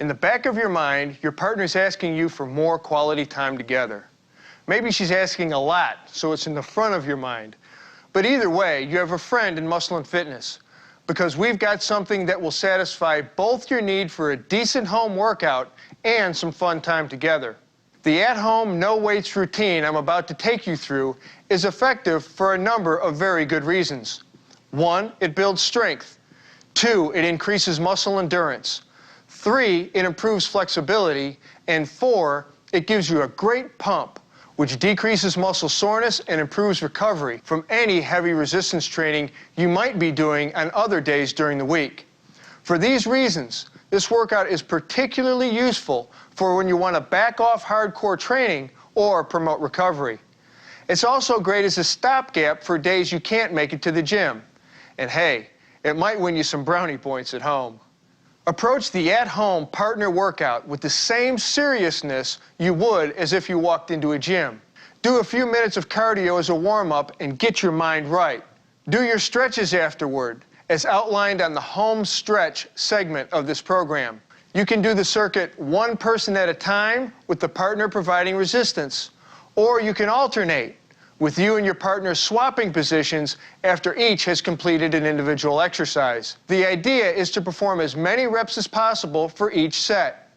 In the back of your mind, your partner's asking you for more quality time together. Maybe she's asking a lot, so it's in the front of your mind. But either way, you have a friend in Muscle and Fitness, because we've got something that will satisfy both your need for a decent home workout and some fun time together. The at-home, no-weights routine I'm about to take you through is effective for a number of very good reasons. 1, it builds strength. 2, it increases muscle endurance. 3, it improves flexibility. And 4, it gives you a great pump, which decreases muscle soreness and improves recovery from any heavy resistance training you might be doing on other days during the week. For these reasons, this workout is particularly useful for when you want to back off hardcore training or promote recovery. It's also great as a stopgap for days you can't make it to the gym. And hey, it might win you some brownie points at home. Approach the at-home partner workout with the same seriousness you would as if you walked into a gym. Do a few minutes of cardio as a warm-up and get your mind right. Do your stretches afterward, as outlined on the home stretch segment of this program. You can do the circuit one person at a time with the partner providing resistance, or you can alternate, with you and your partner swapping positions after each has completed an individual exercise. The idea is to perform as many reps as possible for each set.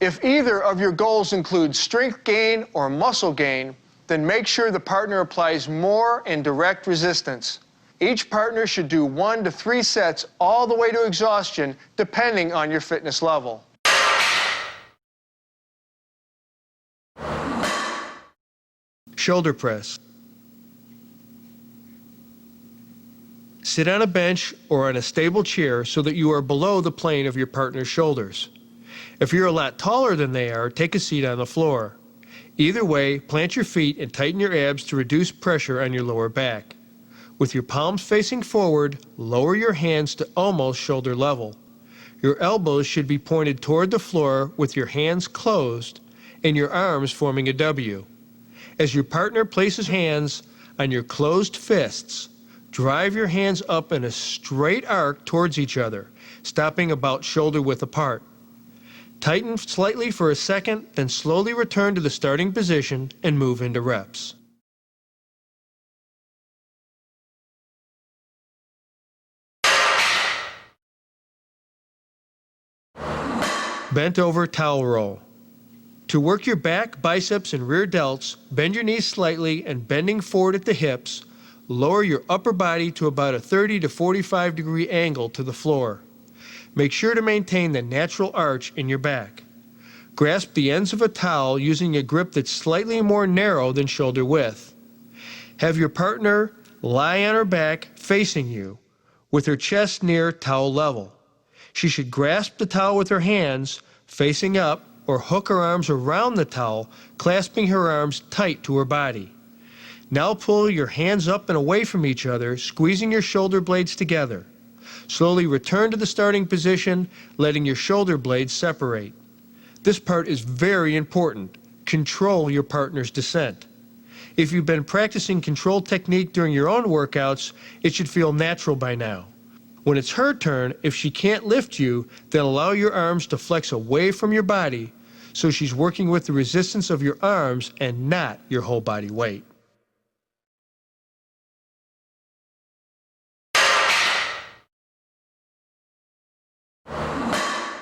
If either of your goals include strength gain or muscle gain, then make sure the partner applies more and direct resistance. Each partner should do 1 to 3 sets all the way to exhaustion, depending on your fitness level. Shoulder press. Sit on a bench or on a stable chair so that you are below the plane of your partner's shoulders. If you're a lot taller than they are, take a seat on the floor. Either way, plant your feet and tighten your abs to reduce pressure on your lower back. With your palms facing forward, lower your hands to almost shoulder level. Your elbows should be pointed toward the floor with your hands closed and your arms forming a W. As your partner places hands on your closed fists, drive your hands up in a straight arc towards each other, stopping about shoulder width apart. Tighten slightly for a second, then slowly return to the starting position and move into reps. Bent over towel roll. To work your back, biceps, and rear delts, bend your knees slightly and bending forward at the hips, lower your upper body to about a 30 to 45 degree angle to the floor. Make sure to maintain the natural arch in your back. Grasp the ends of a towel using a grip that's slightly more narrow than shoulder width. Have your partner lie on her back facing you, with her chest near towel level. She should grasp the towel with her hands, facing up, or hook her arms around the towel, clasping her arms tight to her body. Now pull your hands up and away from each other, squeezing your shoulder blades together. Slowly return to the starting position, letting your shoulder blades separate. This part is very important. Control your partner's descent. If you've been practicing control technique during your own workouts, it should feel natural by now. When it's her turn, if she can't lift you, then allow your arms to flex away from your body so she's working with the resistance of your arms and not your whole body weight.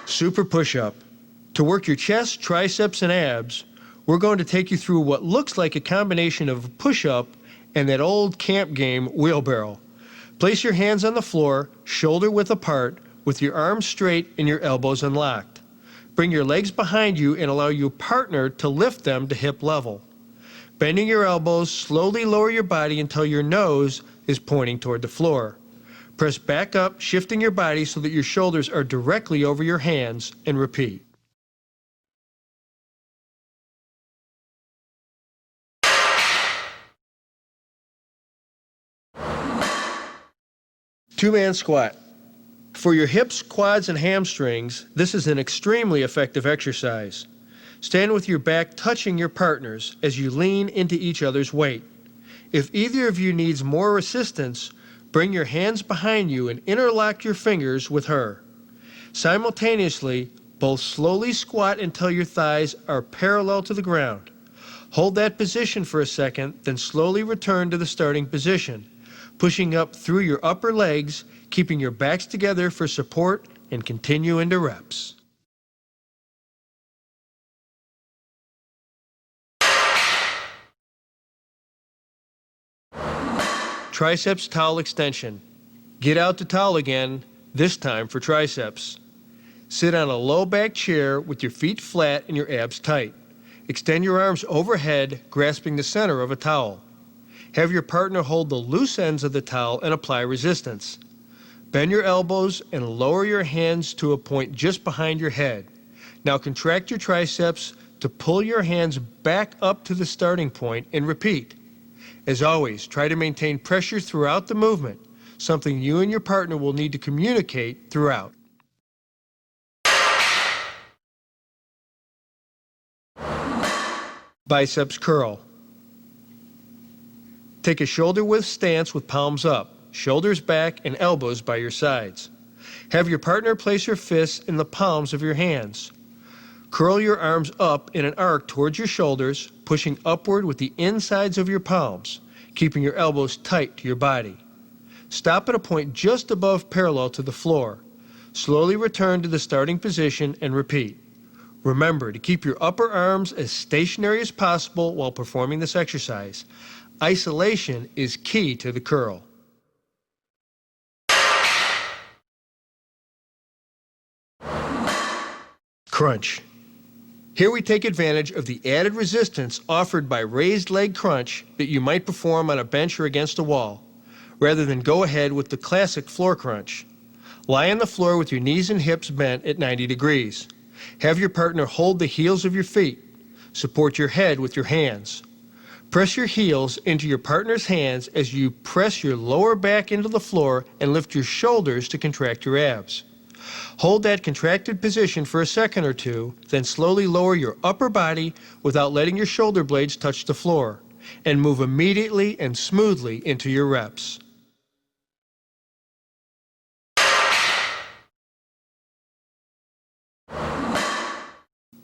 Super push-up. To work your chest, triceps, and abs, we're going to take you through what looks like a combination of a push-up and that old camp game, wheelbarrow. Place your hands on the floor, shoulder width apart, with your arms straight and your elbows unlocked. Bring your legs behind you and allow your partner to lift them to hip level. Bending your elbows, slowly lower your body until your nose is pointing toward the floor. Press back up, shifting your body so that your shoulders are directly over your hands, and repeat. Two-man squat. For your hips, quads, and hamstrings, this is an extremely effective exercise. Stand with your back touching your partner's as you lean into each other's weight. If either of you needs more assistance, bring your hands behind you and interlock your fingers with her. Simultaneously, Both slowly squat until your thighs are parallel to the ground. Hold that position for a second, then slowly return to the starting position, pushing up through your upper legs, keeping your backs together for support, and continue into reps. Triceps towel extension. Get out the towel again, this time for triceps. Sit on a low back chair with your feet flat and your abs tight. Extend your arms overhead, grasping the center of a towel. Have your partner hold the loose ends of the towel and apply resistance. Bend your elbows and lower your hands to a point just behind your head. Now contract your triceps to pull your hands back up to the starting point and repeat. As always, try to maintain pressure throughout the movement, something you and your partner will need to communicate throughout. Biceps curl. Take a shoulder-width stance with palms up, shoulders back, and elbows by your sides. Have your partner place her fists in the palms of your hands. Curl your arms up in an arc towards your shoulders, pushing upward with the insides of your palms, keeping your elbows tight to your body. Stop at a point just above parallel to the floor. Slowly return to the starting position and repeat. Remember to keep your upper arms as stationary as possible while performing this exercise. Isolation is key to the curl. Crunch. Here we take advantage of the added resistance offered by raised leg crunch that you might perform on a bench or against a wall, rather than go ahead with the classic floor crunch. Lie on the floor with your knees and hips bent at 90 degrees. Have your partner hold the heels of your feet. Support your head with your hands. Press your heels into your partner's hands as you press your lower back into the floor and lift your shoulders to contract your abs. Hold that contracted position for a second or two, then slowly lower your upper body without letting your shoulder blades touch the floor, and move immediately and smoothly into your reps.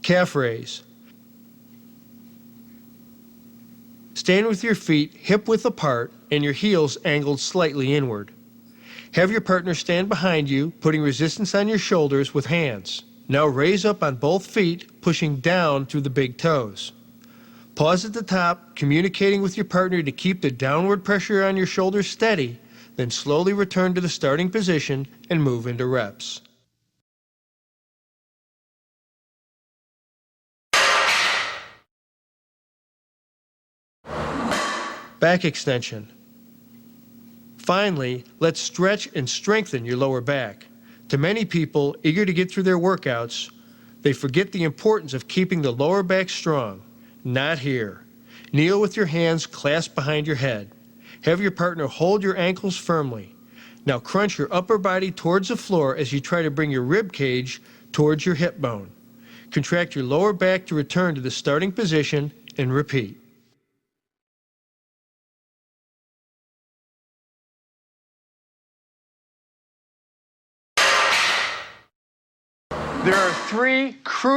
Calf raise. Stand with your feet hip-width apart and your heels angled slightly inward. Have your partner stand behind you, putting resistance on your shoulders with hands. Now raise up on both feet, pushing down through the big toes. Pause at the top, communicating with your partner to keep the downward pressure on your shoulders steady, then slowly return to the starting position and move into reps. Back extension. Finally, let's stretch and strengthen your lower back. To many people eager to get through their workouts, they forget the importance of keeping the lower back strong. Not here. Kneel with your hands clasped behind your head. Have your partner hold your ankles firmly. Now crunch your upper body towards the floor as you try to bring your rib cage towards your hip bone. Contract your lower back to return to the starting position and repeat. There are three crucial